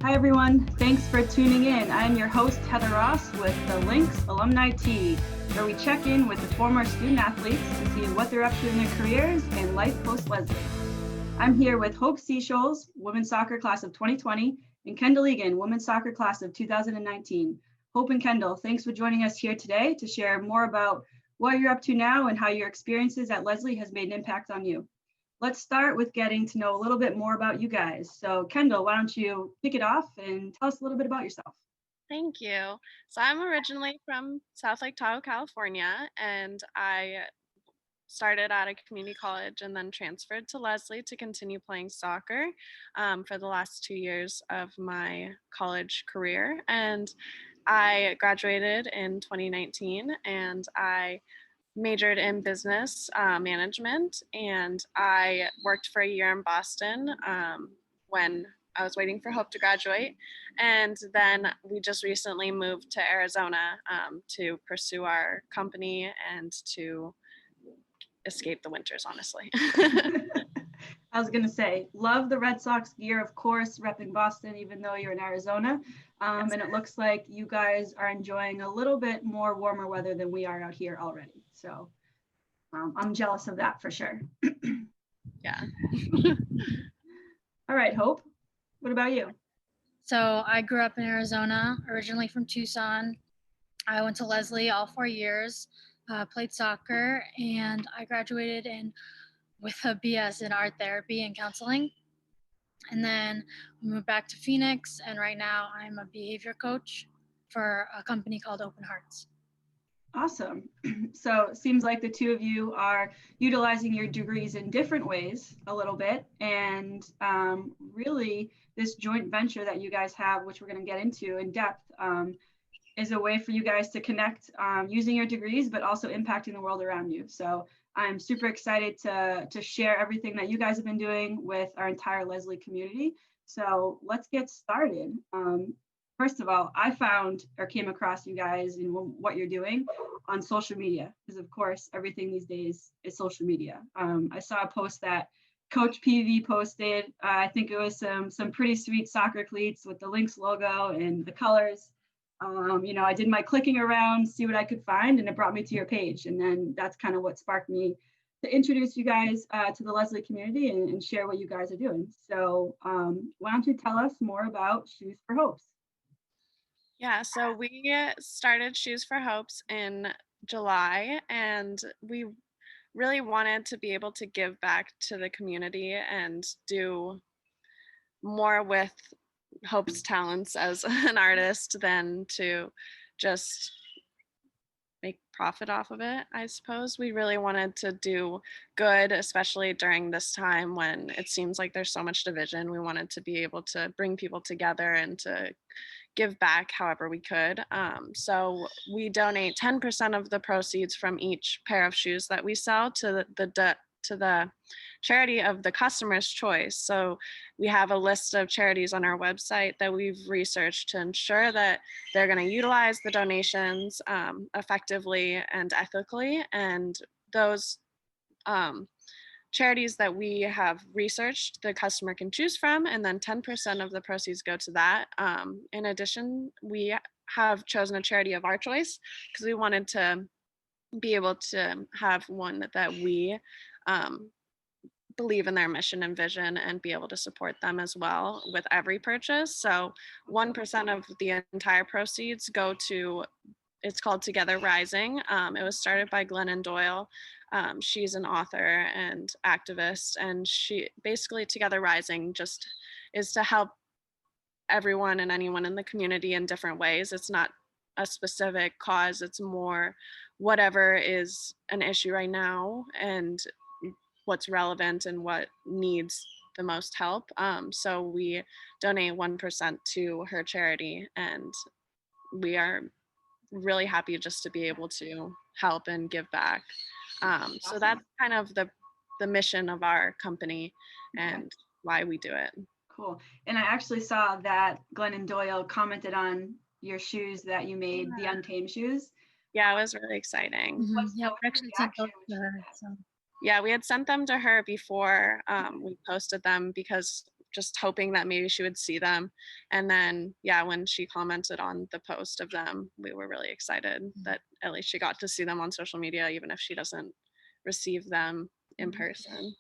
Hi everyone, thanks for tuning in. I'm your host Heather Ross with the Lynx Alumni Tea, where we check in with the former student athletes to see what they're up to in their careers and life post-Leslie. I'm here with Hope Seasholes, women's soccer class of 2020, and Kendall Eagan, women's soccer class of 2019. Hope and Kendall, thanks for joining us here today to share more about what you're up to now and how your experiences at Leslie has made an impact on you. Let's start with getting to know a little bit more about you guys. So Kendall, why don't you kick it off and tell us a little bit about yourself? Thank you. So I'm originally from South Lake Tahoe, California, and I started at a community college and then transferred to Leslie to continue playing soccer for the last 2 years of my college career. And I graduated in 2019 and I majored in business management, and I worked for a year in Boston when I was waiting for Hope to graduate. And then we just recently moved to Arizona to pursue our company and to escape the winters, honestly. I was going to say, love the Red Sox gear, of course, repping Boston, even though you're in Arizona. Yes. And it looks like you guys are enjoying a little bit more warmer weather than we are out here already. So I'm jealous of that for sure. Yeah. All right, Hope, what about you? So I grew up in Arizona, originally from Tucson. I went to Leslie all 4 years, played soccer, and I graduated with a BS in art therapy and counseling. And then we moved back to Phoenix, and right now I'm a behavior coach for a company called Open Hearts. Awesome. So it seems like the two of you are utilizing your degrees in different ways a little bit. And really this joint venture that you guys have, which we're going to get into in depth, is a way for you guys to connect using your degrees, but also impacting the world around you. So I'm super excited to share everything that you guys have been doing with our entire Leslie community. So let's get started. First of all, I found or came across you guys and what you're doing on social media, because of course, everything these days is social media. I saw a post that Coach PV posted. I think it was some pretty sweet soccer cleats with the Lynx logo and the colors. I did my clicking around, see what I could find, and it brought me to your page. And then that's kind of what sparked me to introduce you guys to the Leslie community and share what you guys are doing. So why don't you tell us more about Shoes for Hopes? Yeah, so we started Shoes for Hopes in July, and we really wanted to be able to give back to the community and do more with Hope's talents as an artist than to just make profit off of it, I suppose. We really wanted to do good, especially during this time when it seems like there's so much division. We wanted to be able to bring people together and to give back however we could. So we donate 10% of the proceeds from each pair of shoes that we sell to the charity of the customer's choice. So we have a list of charities on our website that we've researched to ensure that they're going to utilize the donations effectively and ethically. And those charities that we have researched, the customer can choose from, and then 10% of the proceeds go to that. In addition, we have chosen a charity of our choice because we wanted to be able to have one that we believe in their mission and vision and be able to support them as well with every purchase. So 1% of the entire proceeds go to, it's called Together Rising. It was started by Glennon Doyle. She's an author and activist, and she basically, Together Rising just is to help everyone and anyone in the community in different ways. It's not a specific cause, it's more whatever is an issue right now and what's relevant and what needs the most help. So we donate 1% to her charity, and we are really happy just to be able to help and give back. So that's kind of the mission of our company and why we do it. Cool. And I actually saw that Glennon Doyle commented on your shoes that you made, the Untamed shoes. Yeah, it was really exciting. Yeah, we actually sent those to her. So. Yeah, we had sent them to her before we posted them because just hoping that maybe she would see them. And then, yeah, when she commented on the post of them, we were really excited that at least she got to see them on social media, even if she doesn't receive them in person.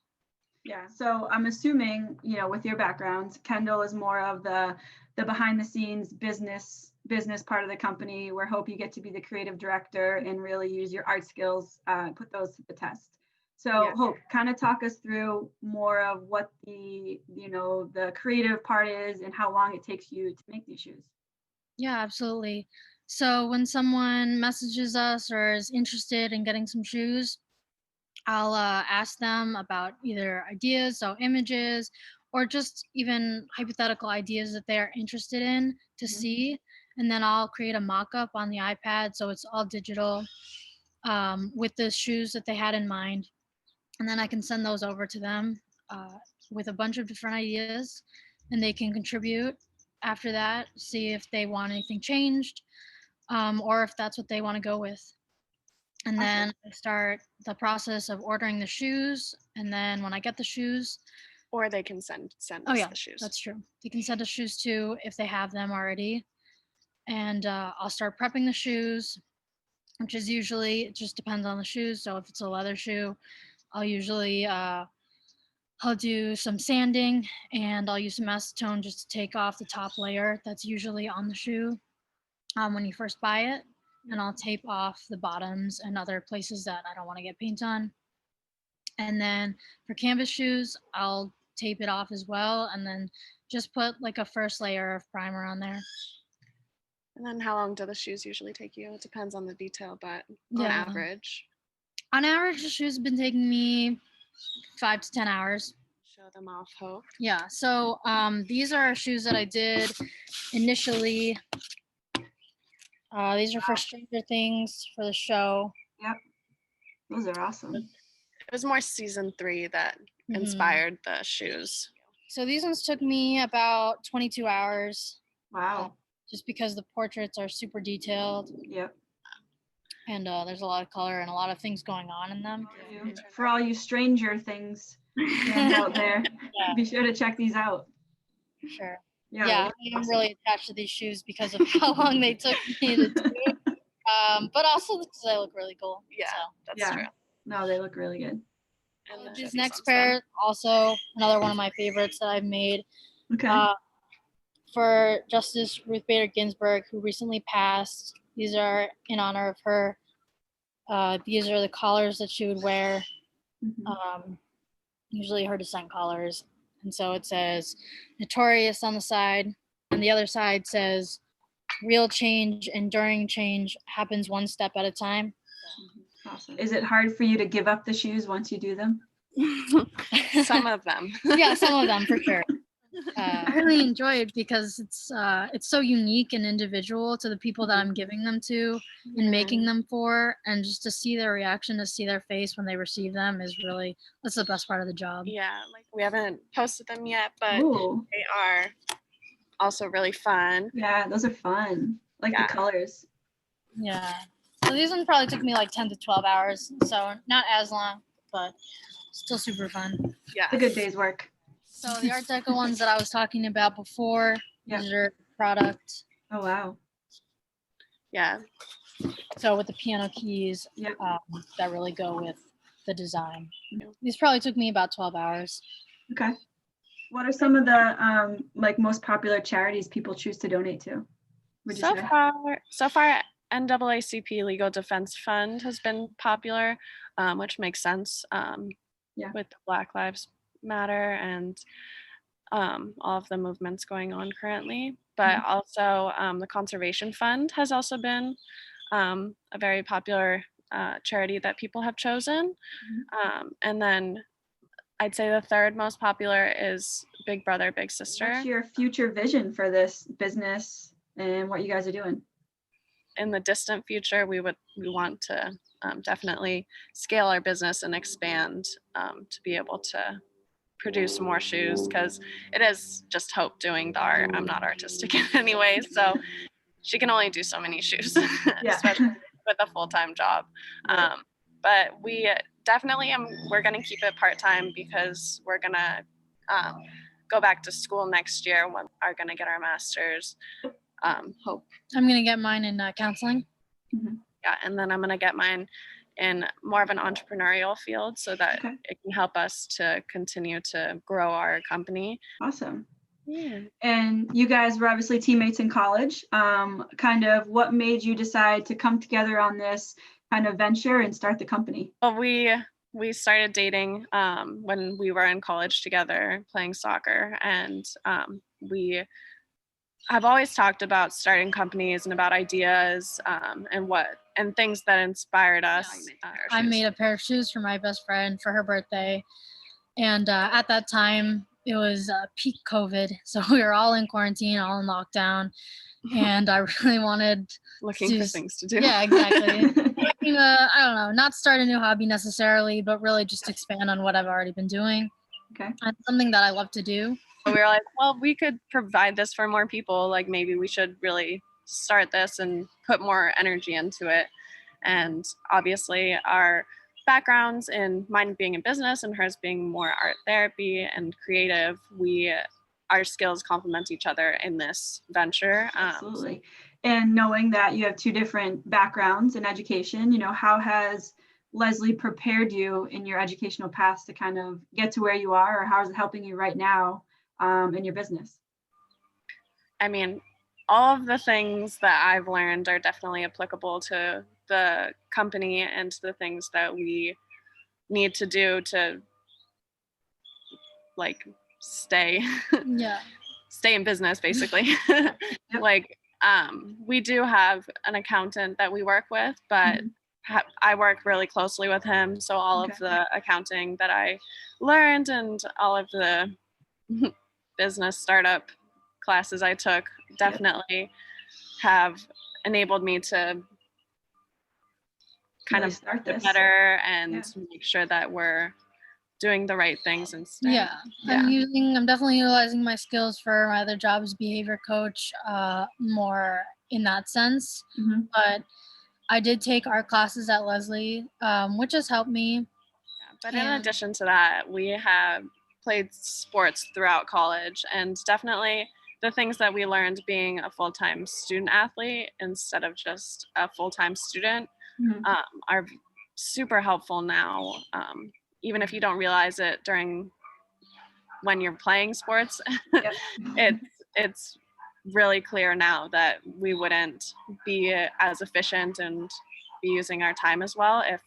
Yeah, so I'm assuming, with your background, Kendall is more of the behind the scenes business part of the company, where Hope, you get to be the creative director and really use your art skills, put those to the test. So Yeah. Hope, kind of talk us through more of what the creative part is and how long it takes you to make these shoes. Yeah, absolutely. So when someone messages us or is interested in getting some shoes, I'll ask them about either ideas, so images, or just even hypothetical ideas that they're interested in to see. And then I'll create a mock-up on the iPad, so it's all digital, with the shoes that they had in mind. And then I can send those over to them with a bunch of different ideas, and they can contribute after that, see if they want anything changed, or if that's what they want to go with. And then I start the process of ordering the shoes. And then when I get the shoes, Or they can send oh us yeah, the shoes. that's true. They can send us shoes too if they have them already. And I'll start prepping the shoes, which is usually, it just depends on the shoes. So if it's a leather shoe, I'll usually I'll do some sanding, and I'll use some acetone just to take off the top layer that's usually on the shoe when you first buy it. And I'll tape off the bottoms and other places that I don't want to get paint on. And then for canvas shoes, I'll tape it off as well, and then just put like a first layer of primer on there. And then how long do the shoes usually take you? It depends on the detail, but on Yeah. average. On average, the shoes have been taking me 5 to 10 hours. Show them off, Hope. Yeah, so these are shoes that I did initially. These are for Stranger Things for the show. Yep, those are awesome. It was more season 3 that inspired the shoes. So these ones took me about 22 hours. Wow. Just because the portraits are super detailed. Yep. And there's a lot of color and a lot of things going on in them. For all you Stranger Things fans out there, be sure to check these out. Sure. Yeah, I'm really attached to these shoes because of how long they took me to do. But also because they look really cool. Yeah, so. that's true. No, they look really good. And this next pair, also another one of my favorites that I've made. Okay. For Justice Ruth Bader Ginsburg, who recently passed. These are in honor of her. These are the collars that she would wear. Usually her dissent collars. And so it says notorious on the side, and the other side says real change, enduring change happens one step at a time. Awesome. Is it hard for you to give up the shoes once you do them? Some of them. Yeah, some of them for sure. I really enjoy it because it's so unique and individual to the people that I'm giving them to and making them for, and just to see their reaction, to see their face when they receive them that's the best part of the job. Yeah, like we haven't posted them yet, but Ooh. they are also really fun. Yeah, those are fun. Like the colors. Yeah. So these ones probably took me like 10 to 12 hours, so not as long, but still super fun. Yeah. It's a good day's work. So the Art Deco ones that I was talking about before, these are product. Oh, wow. Yeah. So with the piano keys that really go with the design. These probably took me about 12 hours. Okay. What are some of the most popular charities people choose to donate to? So far, NAACP Legal Defense Fund has been popular, which makes sense with Black Lives Matter and all of the movements going on currently. But also the Conservation Fund has also been a very popular charity that people have chosen. And then I'd say the third most popular is Big Brother, Big Sister. What's your future vision for this business and what you guys are doing? In the distant future, we want to definitely scale our business and expand to be able to produce more shoes, because it is just Hope doing the art. I'm not artistic in any way, so she can only do so many shoes, especially with a full-time job. But we definitely we're going to keep it part-time because we're going to go back to school next year when are going to get our master's. Hope. I'm going to get mine in counseling. Yeah, and then I'm going to get mine in more of an entrepreneurial field so that it can help us to continue to grow our company. Awesome. Yeah. And you guys were obviously teammates in college. Kind of what made you decide to come together on this kind of venture and start the company? Well, we started dating when we were in college together playing soccer, and we have always talked about starting companies and about ideas and things that inspired us. I made a pair of shoes for my best friend for her birthday, and at that time it was peak COVID, so we were all in quarantine, all in lockdown, and I really wanted looking for things to do. Yeah, exactly. I don't know, not start a new hobby necessarily, but really just expand on what I've already been doing. Okay. It's something that I love to do. We were like, well, we could provide this for more people. Like maybe we should really start this and put more energy into it. And obviously our backgrounds in mine being in business and hers being more art therapy and creative, our skills complement each other in this venture. Absolutely. And knowing that you have two different backgrounds in education, how has Leslie prepared you in your educational path to kind of get to where you are, or how is it helping you right now in your business? I mean, all of the things that I've learned are definitely applicable to the company and to the things that we need to do to like stay in business, basically. Like we do have an accountant that we work with, but I work really closely with him, so all of the accounting that I learned and all of the business startup classes I took definitely have enabled me to kind of start this better and make sure that we're doing the right things instead. I'm definitely utilizing my skills for my other job as behavior coach, more in that sense. But I did take art classes at Leslie, which has helped me. But in addition to that, we have played sports throughout college, and definitely the things that we learned being a full-time student athlete instead of just a full-time student are super helpful now. Even if you don't realize it when you're playing sports, it's really clear now that we wouldn't be as efficient and be using our time as well if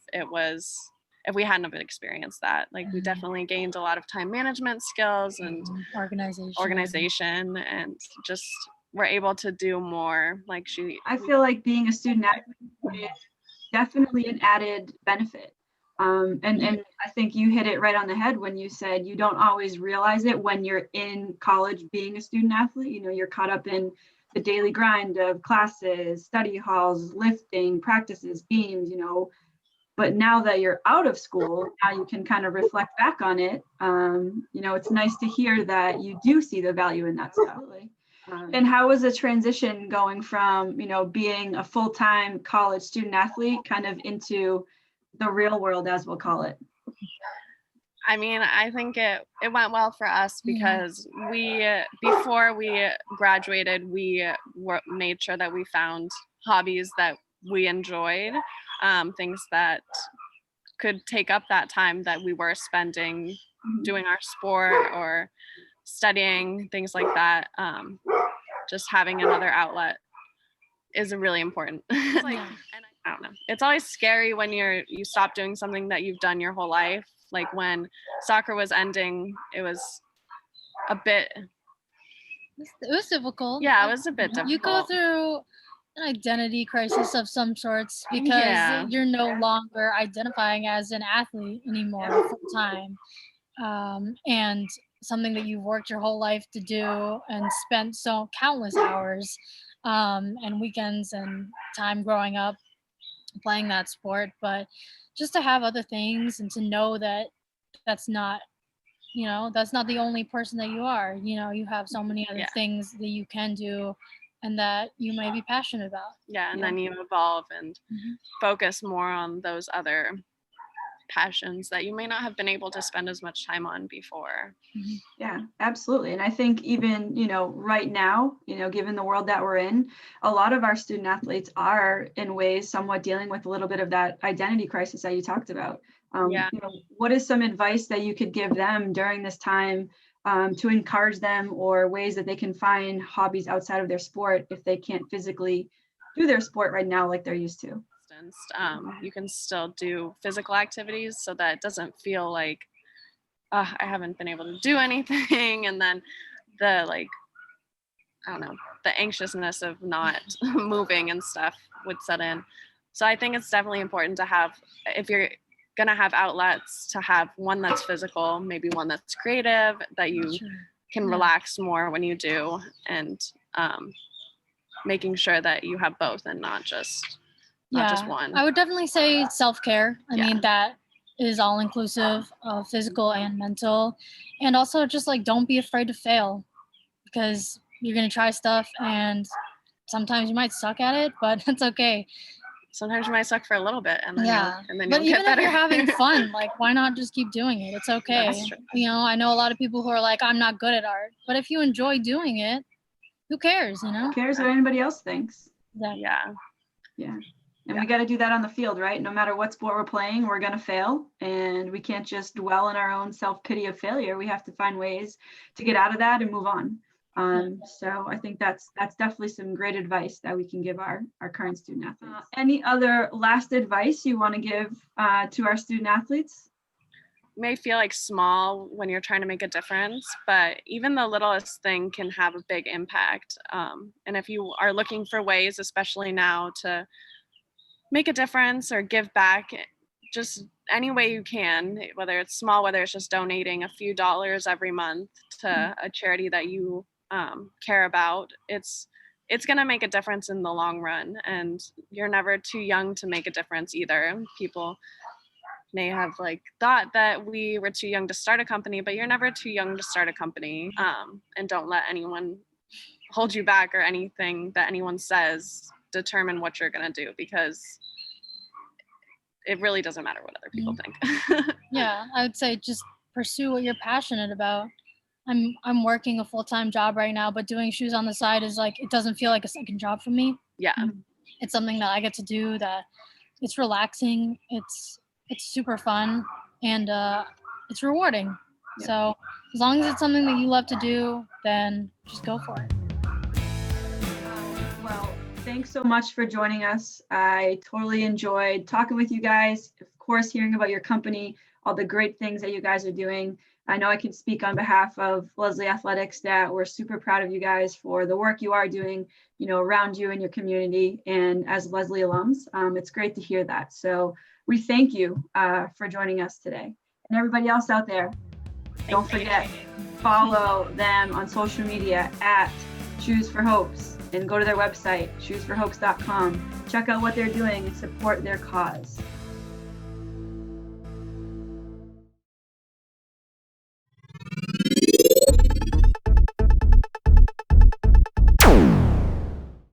we hadn't have experienced that. Like we definitely gained a lot of time management skills and organization and just we're able to do more. I feel like being a student athlete is definitely an added benefit. And I think you hit it right on the head when you said you don't always realize it when you're in college being a student athlete. You're caught up in the daily grind of classes, study halls, lifting, practices, games, but now that you're out of school, now you can kind of reflect back on it. It's nice to hear that you do see the value in that stuff. And how was the transition going from, being a full-time college student athlete kind of into the real world, as we'll call it? I mean, I think it went well for us because before we graduated, we made sure that we found hobbies that we enjoyed, things that could take up that time that we were spending doing our sport or studying, things like that. Just having another outlet is really important. And I don't know. It's always scary when you stop doing something that you've done your whole life. Like when soccer was ending, it was a bit. It was difficult. Yeah, it was a bit difficult. You go through an identity crisis of some sorts because you're no longer identifying as an athlete anymore full time, and something that you've worked your whole life to do and spent so countless hours and weekends and time growing up playing that sport. But just to have other things and to know that that's not the only person that you are. You have so many other things that you can do and that you may be passionate about. And then you evolve and focus more on those other passions that you may not have been able to spend as much time on before. Yeah, absolutely. And I think even, right now, given the world that we're in, a lot of our student athletes are in ways somewhat dealing with a little bit of that identity crisis that you talked about. What is some advice that you could give them during this time to encourage them, or ways that they can find hobbies outside of their sport if they can't physically do their sport right now like they're used to? You can still do physical activities so that it doesn't feel like I haven't been able to do anything, and then the the anxiousness of not moving and stuff would set in. So I think it's definitely important to have, if you're gonna have outlets, to have one that's physical, maybe one that's creative, that you can relax more when you do, and making sure that you have both and not just one. I would definitely say self-care. I mean, that is all inclusive of physical and mental. And also just like, don't be afraid to fail, because you're going to try stuff and sometimes you might suck at it, but it's okay. Sometimes you might suck for a little bit, and then but you'll even get better. if you're having fun, like, why not just keep doing it? It's okay. That's true. I know a lot of people who are like, I'm not good at art, but if you enjoy doing it, who cares, Who cares what anybody else thinks? Yeah. And we got to do that on the field, right? No matter what sport we're playing, we're going to fail, and we can't just dwell in our own self-pity of failure. We have to find ways to get out of that and move on. So I think that's definitely some great advice that we can give our current student athletes. Any other last advice you want to give to our student athletes? It may feel like small when you're trying to make a difference, but even the littlest thing can have a big impact. And if you are looking for ways, especially now, to make a difference or give back, just any way you can, whether it's small, whether it's just donating a few dollars every month to a charity that you care about, it's going to make a difference in the long run. And you're never too young to make a difference either. People may have thought that we were too young to start a company, but you're never too young to start a company. And don't let anyone hold you back, or anything that anyone says determine what you're going to do, because it really doesn't matter what other people think. Yeah, I would say just pursue what you're passionate about. I'm working a full-time job right now, but doing shoes on the side is it doesn't feel like a second job for me. Yeah. It's something that I get to do, that it's relaxing, it's super fun, and it's rewarding. Yeah. So as long as it's something that you love to do, then just go for it. Well, thanks so much for joining us. I totally enjoyed talking with you guys. Of course, hearing about your company, all the great things that you guys are doing. I know I can speak on behalf of Leslie Athletics that we're super proud of you guys for the work you are doing, around you and your community. And as Leslie alums, it's great to hear that. So we thank you for joining us today. And everybody else out there, don't forget, follow them on social media at Shoes for Hopes, and go to their website, shoesforhopes.com. Check out what they're doing and support their cause.